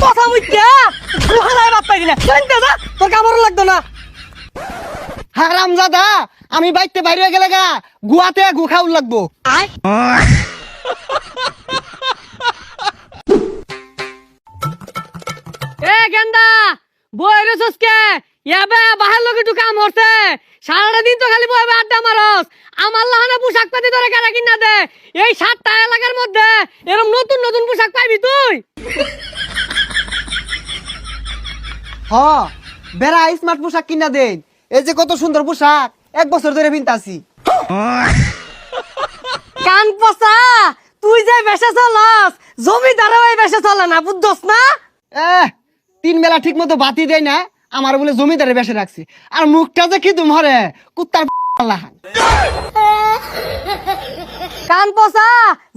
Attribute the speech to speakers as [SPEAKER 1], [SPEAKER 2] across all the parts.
[SPEAKER 1] কথা বুঝছে গুহালায় বাপ পাই না জানতে যা তোর কামড় লাগতো না।
[SPEAKER 2] হারামজাদা আমি বাইতে বাইরে গেলে গা গুয়াতে গু খাউল লাগবো।
[SPEAKER 1] এ গেন্দা বই রেছস কে ইয়াবে বাহার লগে টু কাম হচ্ছে সারাটা দিন তো খালি বইবে আড্ডা মারস। আমার লাহানে পোশাক পাতি ধরে কেনা কিনা দে এই 7টা এলাকার মধ্যে এরকম নতুন নতুন পোশাক পাইবি তুই।
[SPEAKER 2] হ বেড়া স্মার্ট পোশাক কিনা দেন। এই যে কত সুন্দর পোশাক 1 বছর ধরে পিনতাছি।
[SPEAKER 1] কান পচা তুই যে বেশে চলস জমিদারে ওই বেশে চলে না বুঝছস না।
[SPEAKER 2] 3 বেলা ঠিক মতো বাতি দেয় না আমার বলে জমিদারে বেসে রাখছি। আর মুখটা যে কি তোমারে কুত্তার লাহান।
[SPEAKER 1] কান পচা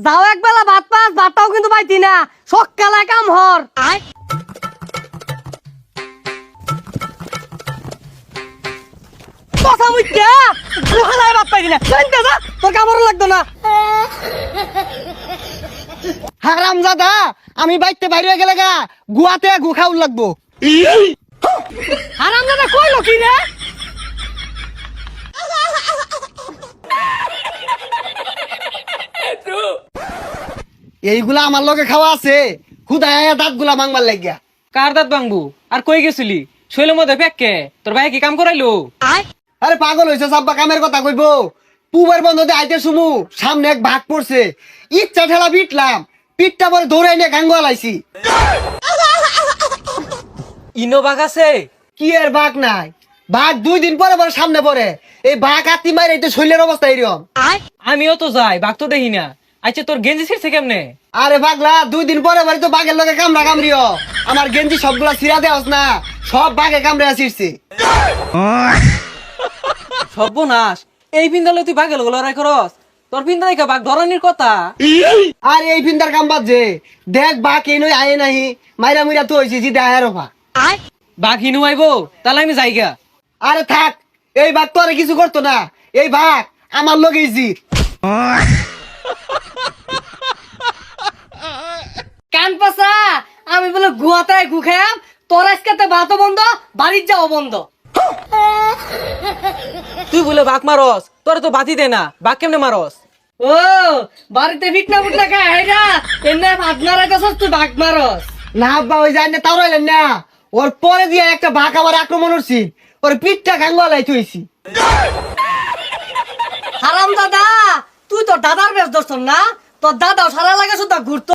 [SPEAKER 1] যাও একবেলা ভাত পাস ভাতটাও কিন্তু পাইতি না সকালে কাম হর। কথা বুঝছে গুহালায় বাপ পাই না জানতে যা তোর কামড় লাগতো না।
[SPEAKER 2] হারামজাদা আমি বাইতে বাইরে গেলে গা গুয়াতে গু খাউল লাগবো।
[SPEAKER 1] হারামজাদা কইলো কি রে?
[SPEAKER 2] এইগুলা আমার লগে খাওয়া আছে খুদায় দাঁত গুলা মাংবার লাগিয়া।
[SPEAKER 3] কার দাঁত ভাঙবো আর কই গেছিলি শৈলের মধ্যে পেককে তোর ভাই কি কাম করাইলো?
[SPEAKER 2] আরে পাগল হয়েছে সাব্বা কামের কথা কইবো। পুবের বন্ধতে আইতে সুমু সামনে এক ভাগ পড়ছে ইচ্ছা ঠেলা পিটলাম পিঠটা পরে দৌড়াই নিয়ে গাঙ্গুয়া লাইছি।
[SPEAKER 3] ইনো বাঘ আছে?
[SPEAKER 2] কি এর বাঘ নাই বাঘ 2 দিন পরে পরে সামনে পড়ে। এই বাঘ আত্মি মারে এই শৈলের অবস্থা এরকম।
[SPEAKER 3] আমিও তো যাই বাঘ তো দেখি না। আচ্ছা তোর গেঞ্জি ছিড়ছে কেমনে?
[SPEAKER 2] আরে পাগলা 2 দিন পরে পরে তো বাঘের লগে কামড়া কামড়িও। আমার গেঞ্জি সবগুলা ছিড়া দেওয়াস না সব বাঘে কামড়ে ছিড়ছে।
[SPEAKER 3] সর্বনাশ এই পিন্দালে তুই বাঘের লগে লড়াই করস? তোর পিন্দা দেখা বাঘ ধরনের কথা।
[SPEAKER 2] আর এই ফিন্দার কাম বাদ যে দেখ বাঘ এই নই আয়ে নাহি মাইরা মুইরা তো হয়েছি জিদে আয়ের অফা।
[SPEAKER 3] বাঘ হিনু আইবো তাহলে আমি যাইগা।
[SPEAKER 2] আরে থাক এই বাঘ তো আরে কিছু করতো না। এই বাঘ আমার লগেই জিত।
[SPEAKER 1] কান পচা আমি বলে গুয়াতে গু খাম তোর আজকে ভাতও বন্ধ বাড়ির যাও বন্ধ।
[SPEAKER 3] তুই বলে বাঘ মারস তোর তো বাতি দে না বাঘ কেমনে মারস?
[SPEAKER 1] ও বাড়িতে ফিটনা ফুটনা খায় হেরা এমনি ভাত মারাইতেছস তুই ভাগ মারস।
[SPEAKER 2] না আব্বা ওই যায় না তাও রইলেন না ওর পরে দিয়ে একটা বাঘ আমার আক্রমণ করছি ওর পিঠটা গাঙ্গুয়া লাই থইছি।
[SPEAKER 1] হারাম দাদা তুই তোর দাদার বেশ দর্শন না তোর দাদাও সারা লাগে শুধু ঘুরতো।